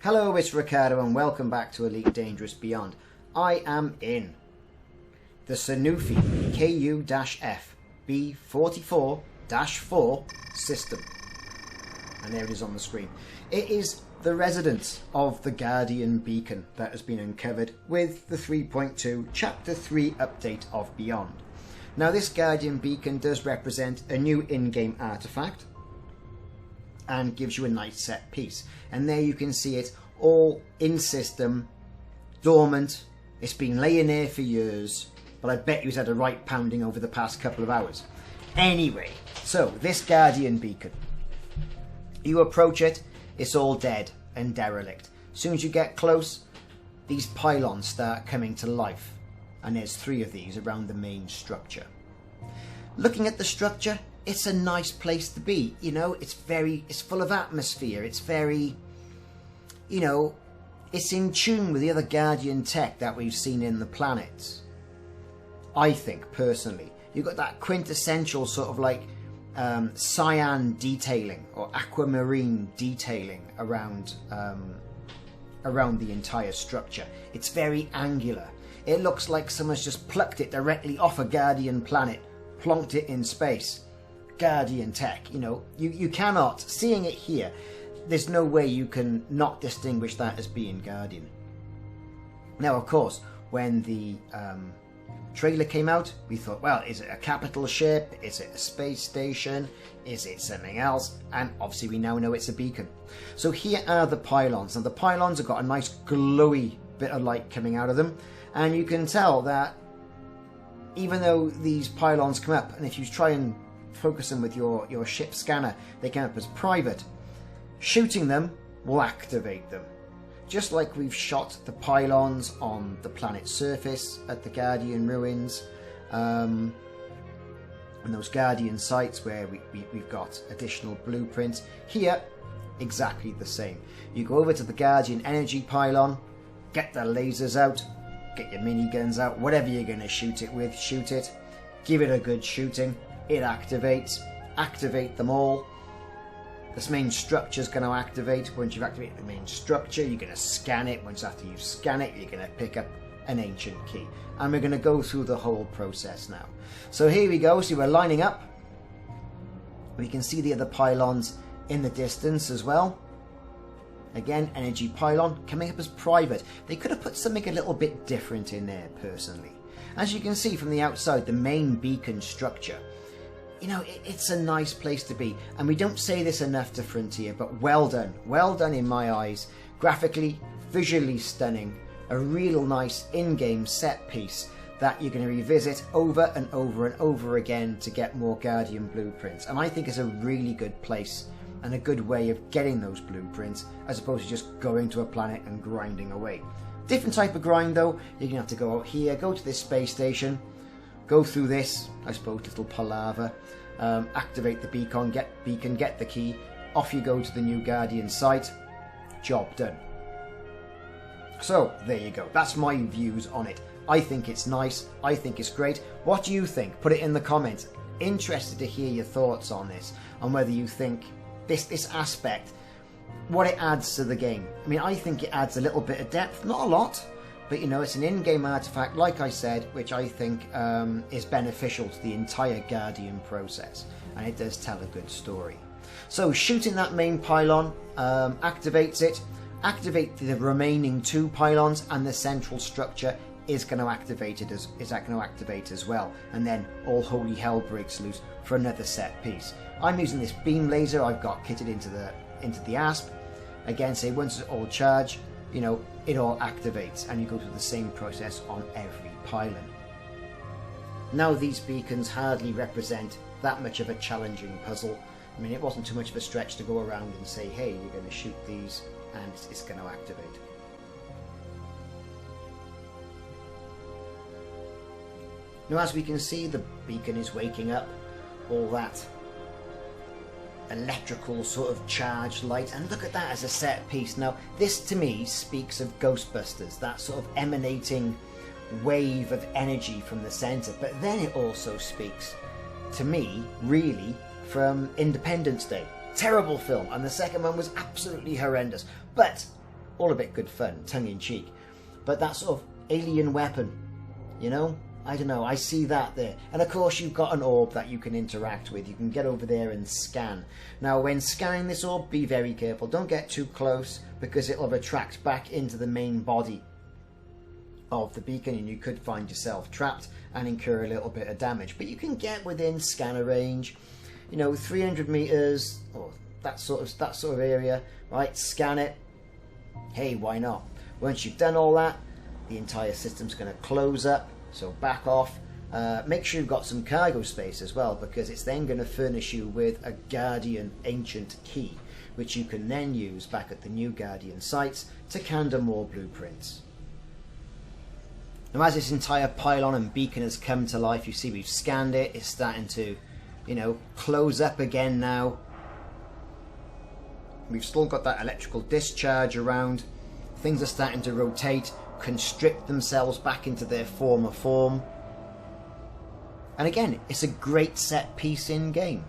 Hello, it's Ricardo and welcome back to Elite Dangerous Beyond. I am in the Sanofi KU-F B44-4 system. And there it is on the screen. It is the residence of the Guardian beacon that has been uncovered with the 3.2 Chapter 3 update of Beyond. Now this Guardian beacon does represent a new in-game artifact and gives you a nice set piece. And there you can see it all in system, dormant. It's been laying there for years, but I bet you've had a right pounding over the past couple of hours. Anyway, so this Guardian beacon, you approach it, it's all dead and derelict. As soon as you get close, these pylons start coming to life, and there's 3 of these around the main structure. Looking at the structure, it's a nice place to be. You know, it's full of atmosphere. It's very, you know, it's in tune with the other Guardian tech that we've seen in the planets. I think, personally, you've got that quintessential sort of like cyan detailing or aquamarine detailing around the entire structure. It's very angular. It looks like someone's just plucked it directly off a Guardian planet, plonked it in space. Guardian tech, you know, you cannot, seeing it here, there's no way you can not distinguish that as being Guardian. Now, of course, when the trailer came out, we thought, well, is it a capital ship? Is it a space station? Is it something else? And obviously we now know it's a beacon. So here are the pylons. Now the pylons have got a nice glowy bit of light coming out of them, and you can tell that even though these pylons come up, and if you try and focus them with your ship scanner, they come up as private, shooting them will activate them. Just like we've shot the pylons on the planet's surface at the Guardian ruins, and those Guardian sites where we've got additional blueprints. Here, exactly the same. You go over to the Guardian energy pylon, get the lasers out, get your miniguns out, whatever you're going to shoot it with, shoot it, give it a good shooting, it activates, activate them all. This main structure is going to activate. Once you've activated the main structure, you're going to scan it. Once after you scan it, you're going to pick up an ancient key. And we're going to go through the whole process now. So here we go. So we're lining up. We can see the other pylons in the distance as well. Again, energy pylon coming up as private. They could have put something a little bit different in there, personally. As you can see from the outside, the main beacon structure, you know, it's a nice place to be. And we don't say this enough to Frontier, but well done. Well done in my eyes. Graphically, visually stunning. A real nice in-game set piece that you're going to revisit over and over and over again to get more Guardian blueprints. And I think it's a really good place and a good way of getting those blueprints, as opposed to just going to a planet and grinding away. Different type of grind though. You're going to have to go out here, go to this space station, go through this, I suppose, little palaver, activate the beacon, get the key, off you go to the new Guardian site, job done. So there you go, that's my views on it. I think it's nice, I think it's great. What do you think? Put it in the comments. Interested to hear your thoughts on this, on whether you think this aspect, what it adds to the game. I mean, I think it adds a little bit of depth, not a lot, but you know, it's an in-game artifact, like I said, which I think is beneficial to the entire Guardian process, and it does tell a good story. So shooting that main pylon activates it, activate the remaining 2 pylons, and the central structure is going to activate it as well, and then all holy hell breaks loose for another set piece. I'm using this beam laser I've got kitted into the ASP. Again, say once it's all charged, you know, it all activates, and you go through the same process on every pylon. Now these beacons hardly represent that much of a challenging puzzle. I mean, it wasn't too much of a stretch to go around and say, hey, you're going to shoot these and it's going to activate. Now as we can see, the beacon is waking up, all that electrical sort of charged light, and look at that as a set piece. Now this to me speaks of Ghostbusters, that sort of emanating wave of energy from the centre, but then it also speaks to me really from Independence Day. Terrible film, and the second one was absolutely horrendous, but all a bit good fun, tongue-in-cheek. But that sort of alien weapon, you know? I don't know, I see that there. And of course you've got an orb that you can interact with. You can get over there and scan. Now when scanning this orb, be very careful. Don't get too close because it'll retract back into the main body of the beacon and you could find yourself trapped and incur a little bit of damage. But you can get within scanner range, you know, 300 meters or that sort of area, right? Scan it. Hey, why not? Once you've done all that, the entire system's going to close up, so back off. Make sure you've got some cargo space as well, because it's then going to furnish you with a Guardian Ancient Key, which you can then use back at the new Guardian sites to candor more blueprints. Now as this entire pylon and beacon has come to life, you see we've scanned it, it's starting to, you know, close up again now. We've still got that electrical discharge around. Things are starting to rotate, constrict themselves back into their former form. And again, it's a great set piece in game.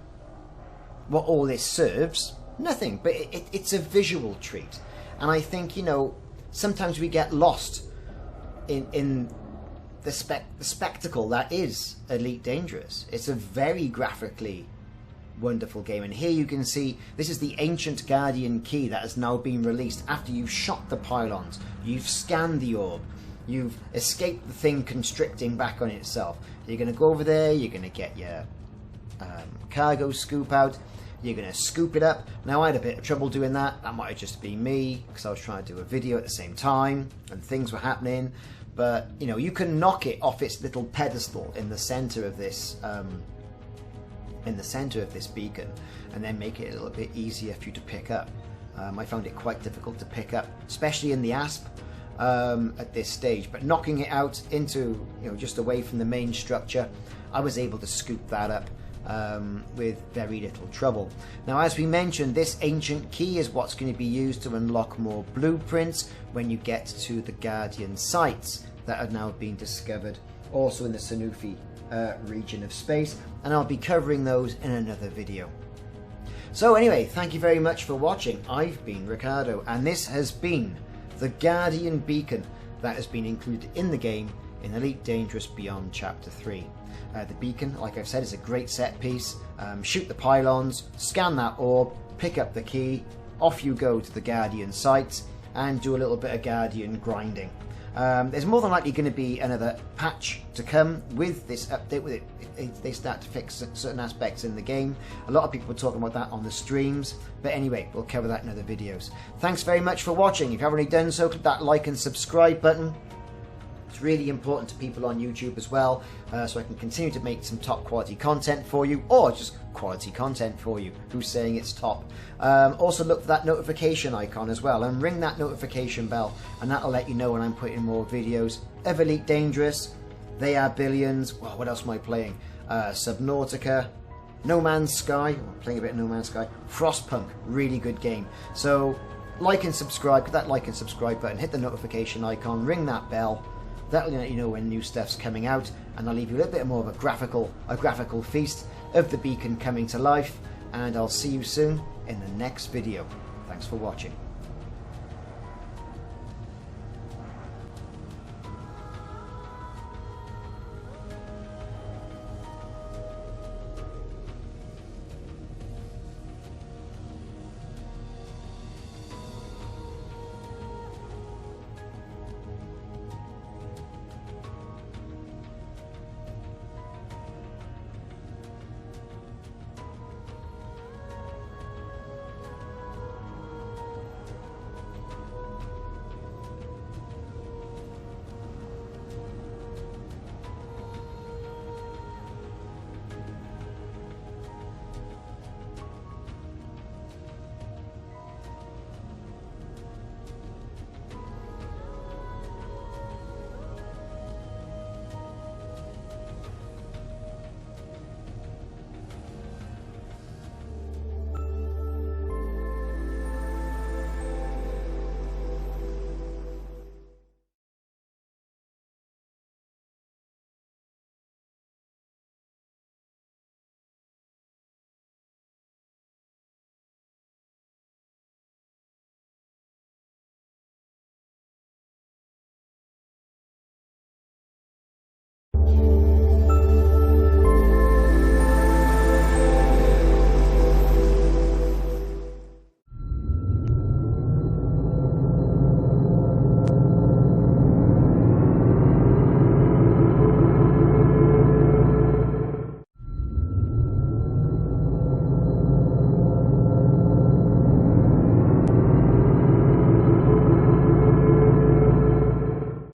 What all this serves? Nothing, but it's a visual treat. And I think, you know, sometimes we get lost in the spectacle that is Elite Dangerous. It's a very graphically wonderful game, and here you can see this is the Ancient Guardian Key that has now been released after you've shot the pylons, you've scanned the orb, you've escaped the thing constricting back on itself. You're going to go over there, you're going to get your cargo scoop out, you're going to scoop it up. Now I had a bit of trouble doing that might have just been me because I was trying to do a video at the same time and things were happening, but you know, you can knock it off its little pedestal in the center of this beacon and then make it a little bit easier for you to pick up. I found it quite difficult to pick up, especially in the asp at this stage, but knocking it out into, you know, just away from the main structure, I was able to scoop that up with very little trouble. Now as we mentioned, this ancient key is what's going to be used to unlock more blueprints when you get to the Guardian sites that have now been discovered also in the Sanufi region of space, and I'll be covering those in another video. So anyway, thank you very much for watching. I've been Ricardo, and this has been the Guardian Beacon that has been included in the game in Elite Dangerous Beyond Chapter 3. The beacon, like I've said, is a great set piece. Shoot the pylons, scan that orb, pick up the key, off you go to the Guardian sites and do a little bit of Guardian grinding. There's more than likely going to be another patch to come with this update. With it, they start to fix certain aspects in the game. A lot of people were talking about that on the streams, but anyway, we'll cover that in other videos. Thanks very much for watching. If you haven't already done so, click that like and subscribe button. It's really important to people on YouTube as well, so I can continue to make some top quality content for you, or just quality content for you. Who's saying it's top? Also look for that notification icon as well, and ring that notification bell, and that'll let you know when I'm putting more videos of Elite Dangerous. They Are Billions. Well, what else am I playing? Subnautica, No Man's Sky. I'm playing a bit of No Man's Sky. Frostpunk, really good game. So like and subscribe. Hit that like and subscribe button. Hit the notification icon. Ring that bell. That'll let you know when new stuff's coming out, and I'll leave you a little bit more of a graphical feast of the beacon coming to life, and I'll see you soon in the next video. Thanks for watching.